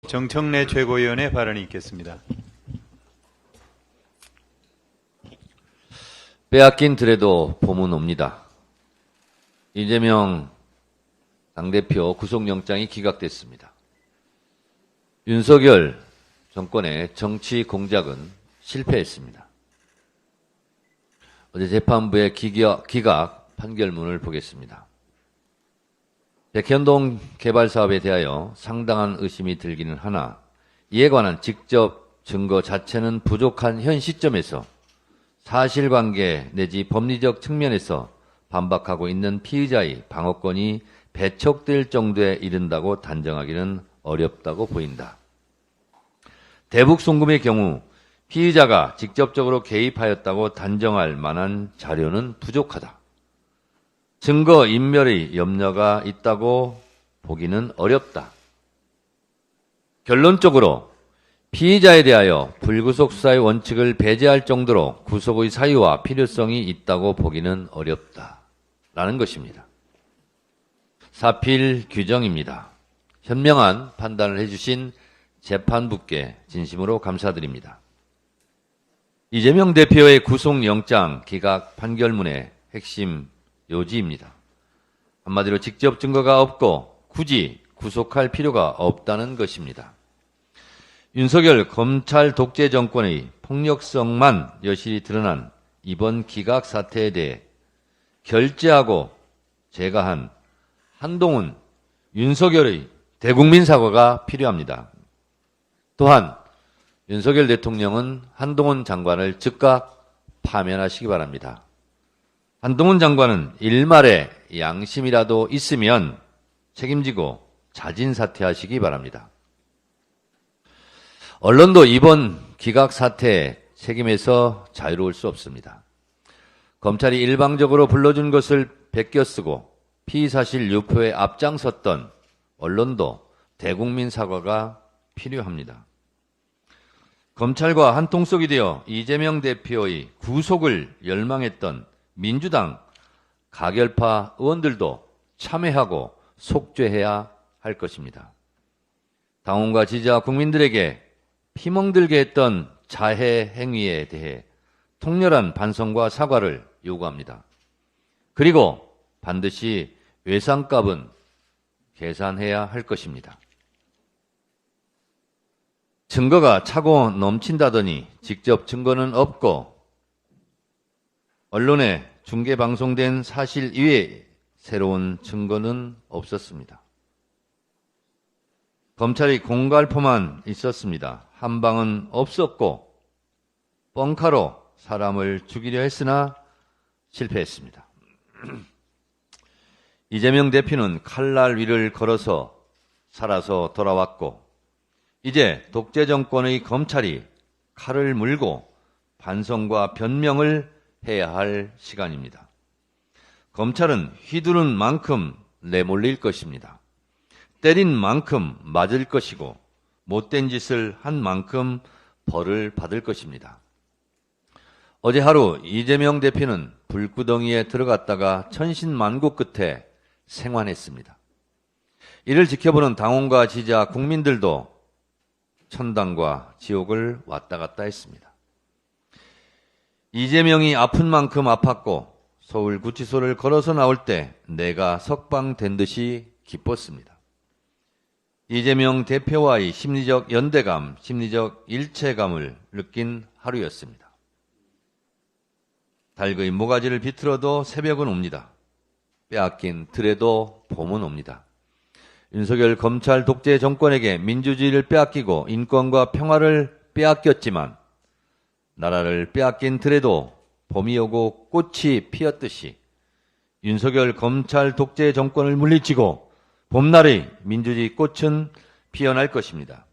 정청래 최고위원의 발언이 있겠습니다. 빼앗긴 들에도 봄은 옵니다. 이재명 당대표 구속영장이 기각됐습니다. 윤석열 정권의 정치 공작은 실패했습니다. 어제 재판부의 기각 판결문을 보겠습니다. 백현동 개발 사업에 대하여 상당한 의심이 들기는 하나 이에 관한 직접 증거 자체는 부족한 현 시점에서 사실관계 내지 법리적 측면에서 반박하고 있는 피의자의 방어권이 배척될 정도에 이른다고 단정하기는 어렵다고 보인다. 대북 송금의 경우 피의자가 직접적으로 개입하였다고 단정할 만한 자료는 부족하다. 증거 인멸의 염려가 있다고 보기는 어렵다. 결론적으로 피의자에 대하여 불구속 수사의 원칙을 배제할 정도로 구속의 사유와 필요성이 있다고 보기는 어렵다. 라는 것입니다. 사필 규정입니다. 현명한 판단을 해주신 재판부께 진심으로 감사드립니다. 이재명 대표의 구속영장 기각 판결문의 핵심 요지입니다. 한마디로 직접 증거가 없고 굳이 구속할 필요가 없다는 것입니다. 윤석열 검찰 독재 정권의 폭력성만 여실히 드러난 이번 기각 사태에 대해 결재하고 제거한 한동훈, 윤석열의 대국민 사과가 필요합니다. 또한 윤석열 대통령은 한동훈 장관을 즉각 파면하시기 바랍니다. 한동훈 장관은 일말의 양심이라도 있으면 책임지고 자진 사퇴하시기 바랍니다. 언론도 이번 기각 사태의 책임에서 자유로울 수 없습니다. 검찰이 일방적으로 불러준 것을 베껴쓰고 피의사실 유포에 앞장섰던 언론도 대국민 사과가 필요합니다. 검찰과 한통속이 되어 이재명 대표의 구속을 열망했던 민주당 가결파 의원들도 참회하고 속죄해야 할 것입니다. 당원과 지지자 국민들에게 피멍들게 했던 자해 행위에 대해 통렬한 반성과 사과를 요구합니다. 그리고 반드시 외상값은 계산해야 할 것입니다. 증거가 차고 넘친다더니 직접 증거는 없고 언론에 중계방송된 사실 이외에 새로운 증거는 없었습니다. 검찰이 공갈포만 있었습니다. 한방은 없었고 뻥카로 사람을 죽이려 했으나 실패했습니다. 이재명 대표는 칼날 위를 걸어서 살아서 돌아왔고 이제 독재 정권의 검찰이 칼을 물고 반성과 변명을 해야 할 시간입니다. 검찰은 휘두른 만큼 내몰릴 것입니다. 때린 만큼 맞을 것이고 못된 짓을 한 만큼 벌을 받을 것입니다. 어제 하루 이재명 대표는 불구덩이에 들어갔다가 천신만고 끝에 생還했습니다. 이를 지켜보는 당원과 지지자 국민들도 천당과 지옥을 왔다 갔다 했습니다. 이재명이 아픈 만큼 아팠고 서울구치소를 걸어서 나올 때 내가 석방된 듯이 기뻤습니다. 이재명 대표와의 심리적 연대감, 심리적 일체감을 느낀 하루였습니다. 닭의 모가지를 비틀어도 새벽은 옵니다. 빼앗긴 들에도 봄은 옵니다. 윤석열 검찰 독재 정권에게 민주주의를 빼앗기고 인권과 평화를 빼앗겼지만 나라를 빼앗긴 들에도 봄이 오고 꽃이 피었듯이 윤석열 검찰 독재 정권을 물리치고 봄날의 민주주의 꽃은 피어날 것입니다.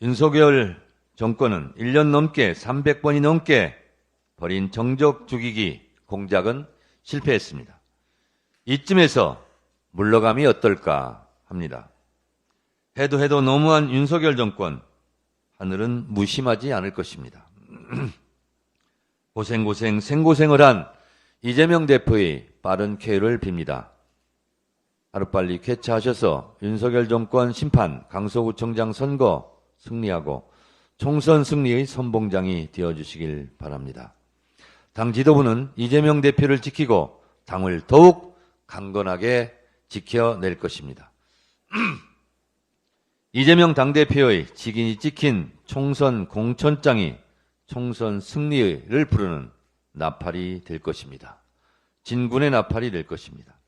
윤석열 정권은 1년 넘게 300번이 넘게 벌인 정적 죽이기 공작은 실패했습니다. 이쯤에서 물러감이 어떨까 합니다. 해도 너무한 윤석열 정권, 하늘은 무심하지 않을 것입니다. 생고생을 한 이재명 대표의 빠른 쾌유를 빕니다. 하루빨리 쾌차하셔서 윤석열 정권 심판, 강서구청장 선거 승리하고 총선 승리의 선봉장이 되어주시길 바랍니다. 당 지도부는 이재명 대표를 지키고 당을 더욱 강건하게 지켜낼 것입니다. 이재명 당대표의 직인이 찍힌 총선 공천장이 총선 승리를 부르는 나팔이 될 것입니다. 진군의 나팔이 될 것입니다.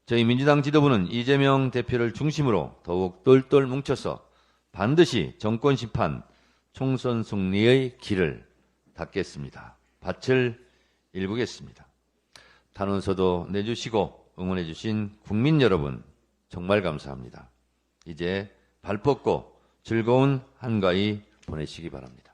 저희 민주당 지도부는 이재명 대표를 중심으로 더욱 똘똘 뭉쳐서 반드시 정권 심판, 총선 승리의 길을 닫겠습니다. 밭을 일구겠습니다. 탄원서도 내주시고 응원해주신 국민 여러분 정말 감사합니다. 이제 발 뻗고 즐거운 한가위 보내시기 바랍니다.